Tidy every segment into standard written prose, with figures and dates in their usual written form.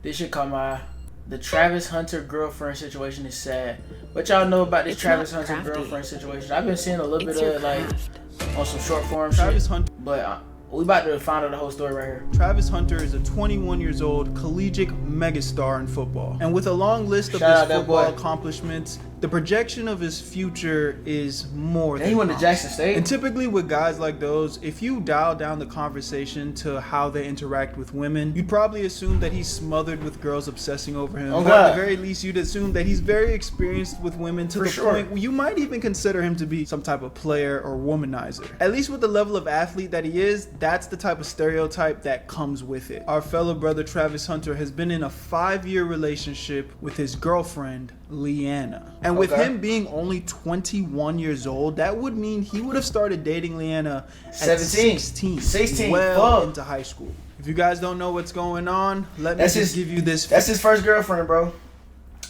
This should come out. The Travis Hunter girlfriend situation is sad. What y'all know about this Travis Hunter girlfriend situation? I've been seeing a little bit of it, like, on some short form Travis shit. Hunter. But we about to find out the whole story right here. Travis Hunter is a 21 years old collegiate megastar in football. And with a long list of his football accomplishments, the projection of his future is more than he went to Jackson State. And typically with guys like those, if you dial down the conversation to how they interact with women, you'd probably assume that he's smothered with girls obsessing over him. Or at the very least, you'd assume that he's very experienced with women to the point where you might even consider him to be some type of player or womanizer. At least with the level of athlete that he is, that's the type of stereotype that comes with it. Our fellow brother Travis Hunter has been in a 5-year relationship with his girlfriend, Leanna. And with him being only 21 years old, that would mean he would have started dating Leanna at 16 well into high school. If you guys don't know what's going on, let me just give you this. That's his first girlfriend, bro.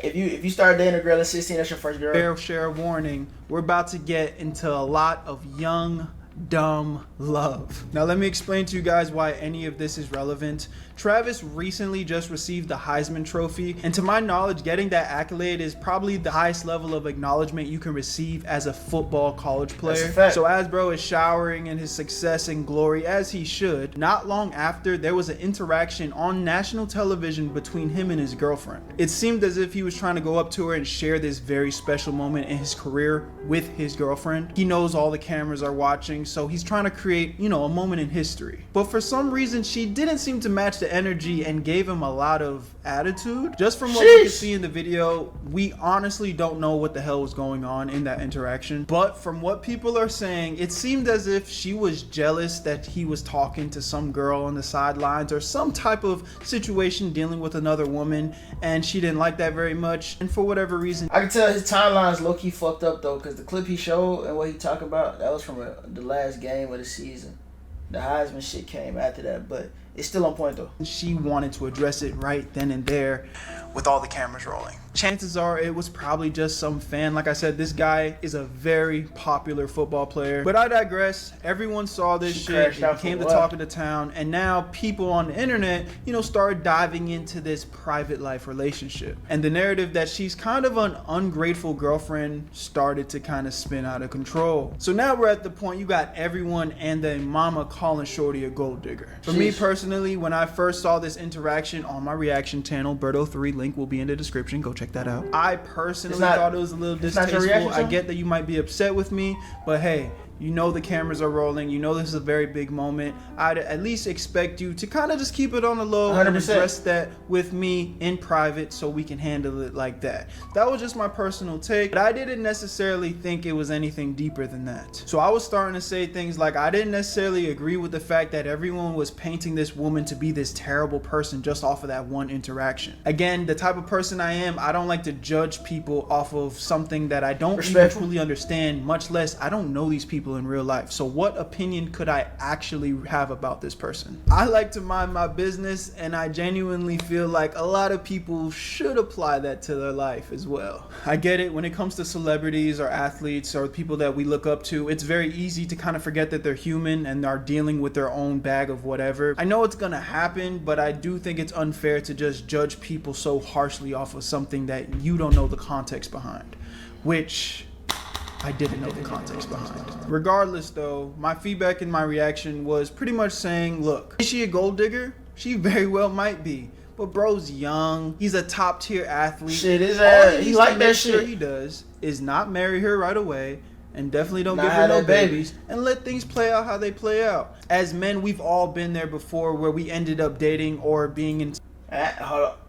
If you start dating a girl at 16, that's your first girl. Fair share warning. We're about to get into a lot of young, dumb love. Now let me explain to you guys why any of this is relevant. Travis recently just received the Heisman Trophy, and to my knowledge, getting that accolade is probably the highest level of acknowledgement you can receive as a football college player. So as bro is showering in his success and glory, as he should, not long after, there was an interaction on national television between him and his girlfriend. It seemed as if he was trying to go up to her and share this very special moment in his career with his girlfriend. He knows all the cameras are watching, so he's trying to create, a moment in history. But for some reason, she didn't seem to match the energy and gave him a lot of attitude. Just from what we could see in the video, we honestly don't know what the hell was going on in that interaction. But from what people are saying, it seemed as if she was jealous that he was talking to some girl on the sidelines or some type of situation dealing with another woman, and she didn't like that very much. And for whatever reason, I can tell his timeline is low-key fucked up though, because the clip he showed and what he talked about, that was from the last game of the season. The Heisman shit came after that, but it's still on point though. She wanted to address it right then and there with all the cameras rolling. Chances are it was probably just some fan. Like I said, this guy is a very popular football player. But I digress. Everyone saw this shit. It became the talk of the town. And now people on the internet, started diving into this private life relationship. And the narrative that she's kind of an ungrateful girlfriend started to kind of spin out of control. So now we're at the point you got everyone and their mama calling Shorty a gold digger. For me personally, when I first saw this interaction on my reaction channel, Berto3, link will be in the description. Go check that out. I personally thought it was a little distasteful. I get that you might be upset with me, but hey, the cameras are rolling. This is a very big moment. I'd at least expect you to kind of just keep it on the low 100%. And address that with me in private so we can handle it like that. That was just my personal take, but I didn't necessarily think it was anything deeper than that. So I was starting to say things like I didn't necessarily agree with the fact that everyone was painting this woman to be this terrible person just off of that one interaction. Again, the type of person I am, I don't like to judge people off of something that I don't even truly understand, much less I don't know these people in real life. So what opinion could I actually have about this person? I like to mind my business, and I genuinely feel like a lot of people should apply that to their life as well. I get it, when it comes to celebrities or athletes or people that we look up to, it's very easy to kind of forget that they're human and are dealing with their own bag of whatever. I know it's gonna happen, but I do think it's unfair to just judge people so harshly off of something that you don't know the context behind, which I didn't know the context behind. Regardless though, my feedback and my reaction was pretty much saying, look, is she a gold digger? She very well might be. But bro's young. He's a top tier athlete. Shit, his ass. He like that shit. All he does is not marry her right away, and definitely don't give her no babies, and let things play out how they play out. As men, we've all been there before where we ended up dating or being in hold up.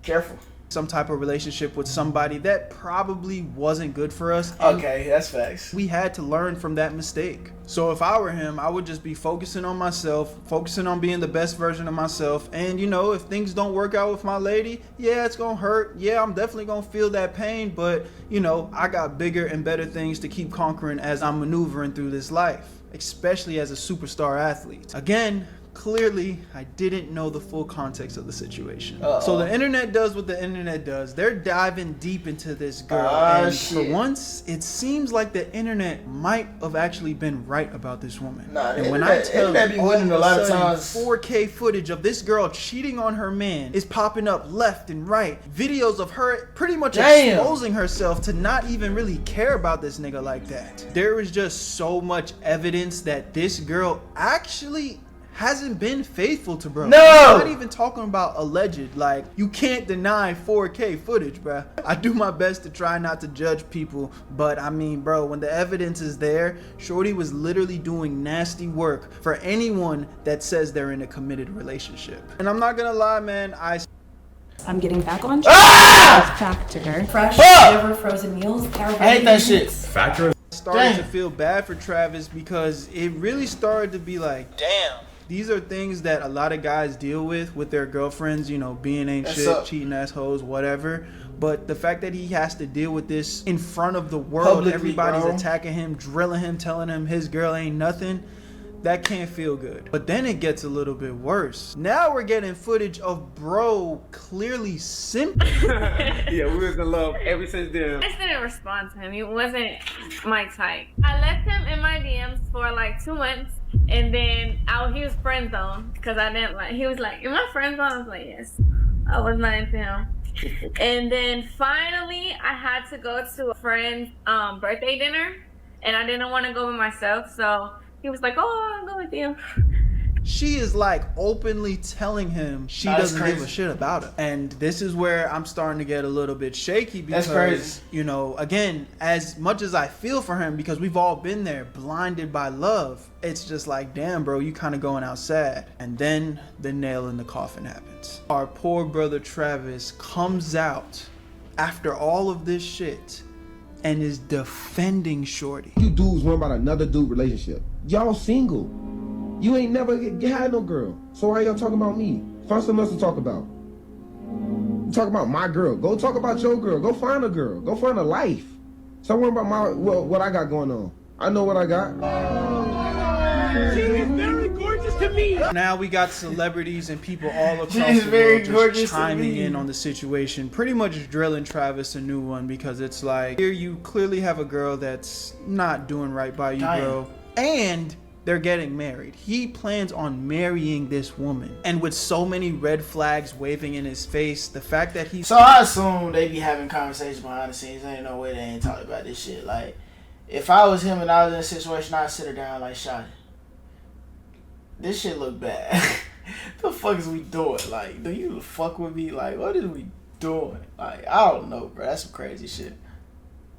Careful. Some type of relationship with somebody that probably wasn't good for us. Okay, that's facts. We had to learn from that mistake. So if I were him, I would just be focusing on myself, focusing on being the best version of myself. And if things don't work out with my lady, yeah, it's gonna hurt. Yeah, I'm definitely gonna feel that pain, but I got bigger and better things to keep conquering as I'm maneuvering through this life, especially as a superstar athlete. Again, Clearly, I didn't know the full context of the situation. Uh-oh. So the internet does what the internet does. They're diving deep into this girl. And shit. for once, it seems like the internet might have actually been right about this woman. Nah, and when I tell you, all of a a lot of sudden, times 4K footage of this girl cheating on her man is popping up left and right. Videos of her pretty much exposing herself to not even really care about this nigga like that. There is just so much evidence that this girl actually hasn't been faithful to bro. No! I'm not even talking about alleged. Like, you can't deny 4K footage, bro. I do my best to try not to judge people, but I mean, bro, when the evidence is there, Shorty was literally doing nasty work for anyone that says they're in a committed relationship. And I'm not gonna lie, man, I'm getting back on Factor. Fresh, never frozen meals. I hate that shit. Factor. Started to feel bad for Travis because it really started to be like, damn. These are things that a lot of guys deal with their girlfriends, you know, being ain't shit, cheating assholes, whatever. But the fact that he has to deal with this in front of the world, publicly, everybody's attacking him, drilling him, telling him his girl ain't nothing, that can't feel good. But then it gets a little bit worse. Now we're getting footage of bro clearly simping. Yeah, we was in love ever since then. I just didn't respond to him. He wasn't my type. I left him in my DMs for like 2 months, and then he was friend zoned because I didn't like. He was like, "Am I friend zoned?" I was like, "Yes." I was not into him. And then finally, I had to go to a friend's birthday dinner, and I didn't want to go by myself, so he was like, "Oh, I'll go with you." She is like openly telling him she doesn't give a shit about him. And this is where I'm starting to get a little bit shaky because, you know, again, as much as I feel for him, because we've all been there, blinded by love, it's just like, damn, bro, you kind of going out sad. And then the nail in the coffin happens. Our poor brother Travis comes out after all of this shit and is defending Shorty. You dudes worry about another dude relationship. Y'all single. You ain't never had no girl. So why y'all talking about me? Find something else to talk about. Talk about my girl. Go talk about your girl. Go find a girl. Go find a life. Stop worrying about what I got going on. I know what I got. She is very gorgeous to me. Now we got celebrities and people all across the world just chiming in on the situation, pretty much drilling Travis a new one, because it's like, here you clearly have a girl that's not doing right by you, bro. And they're getting married. He plans on marrying this woman. And with so many red flags waving in his face, the fact that he's... So I assume they be having conversations behind the scenes. Ain't no way they ain't talking about this shit. Like, if I was him and I was in a situation, I'd sit her down like, "Shorty, this shit look bad. The fuck is we doing? Like, do you fuck with me? Like, what is we doing? Like, I don't know, bro. That's some crazy shit."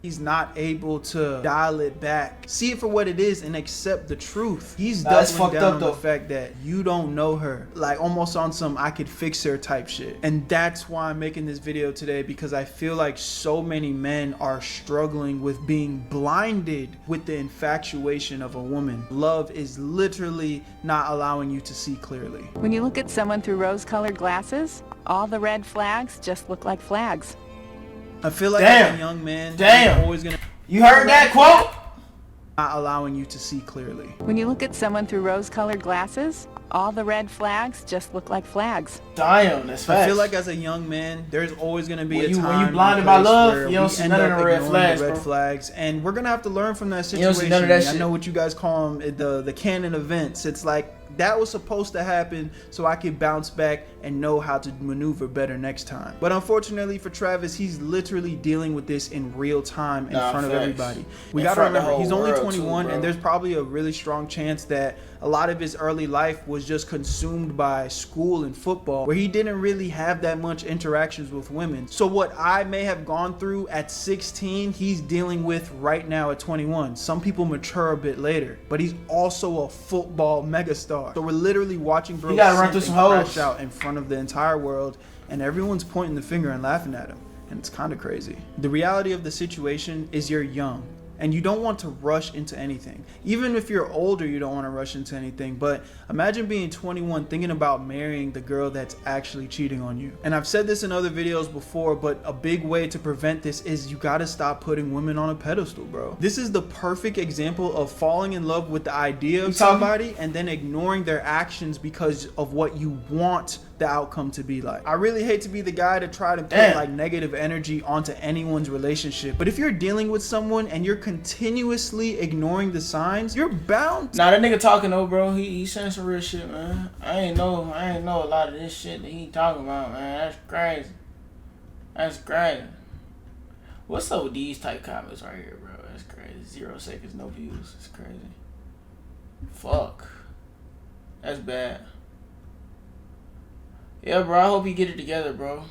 He's not able to dial it back, see it for what it is, and accept the truth. He's doubling down on the fact that you don't know her, like almost on some "I could fix her" type shit. And that's why I'm making this video today, because I feel like so many men are struggling with being blinded with the infatuation of a woman. Love is literally not allowing you to see clearly. When you look at someone through rose-colored glasses, all the red flags just look like flags. I feel like as a young man, always gonna... You heard that quote? Not allowing you to see clearly. When you look at someone through rose-colored glasses, all the red flags just look like flags. Damn, that's facts. I feel like as a young man, there's always going to be a time when you blinded by love, where you don't see none of the red flags, and we're going to have to learn from that situation. You don't see none of that shit. I know what you guys call them, the canon events. It's like, that was supposed to happen so I could bounce back and know how to maneuver better next time. But unfortunately for Travis, he's literally dealing with this in real time in front of everybody. We got to remember, he's only 21, and there's probably a really strong chance that a lot of his early life was just consumed by school and football, where he didn't really have that much interactions with women. So what I may have gone through at 16, he's dealing with right now at 21. Some people mature a bit later, but he's also a football megastar. So we're literally watching bro crash out in front of the entire world, and everyone's pointing the finger and laughing at him, and it's kind of crazy. The reality of the situation is you're young. And you don't want to rush into anything. Even if you're older, you don't want to rush into anything. But imagine being 21 thinking about marrying the girl that's actually cheating on you. And I've said this in other videos before, but a big way to prevent this is you gotta stop putting women on a pedestal, bro. This is the perfect example of falling in love with the idea of somebody and then ignoring their actions because of what you want the outcome to be like. I really hate to be the guy to try to put like negative energy onto anyone's relationship, but if you're dealing with someone and you're continuously ignoring the signs, you're bound. Nah, that nigga talking though, bro. He saying some real shit, man. I ain't know a lot of this shit that he talking about, man. That's crazy. That's crazy. What's up with these type comments right here, bro? That's crazy. 0 seconds, no views. It's crazy. Fuck. That's bad. Yeah, bro, I hope you get it together, bro.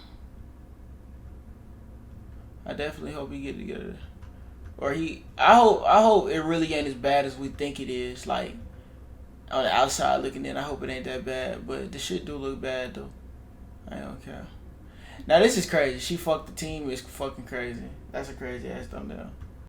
I definitely hope you get it together. Or I hope it really ain't as bad as we think it is. Like, on the outside looking in, I hope it ain't that bad. But the shit do look bad, though. I don't care. Now, this is crazy. She fucked the team. It's fucking crazy. That's a crazy ass thumbnail.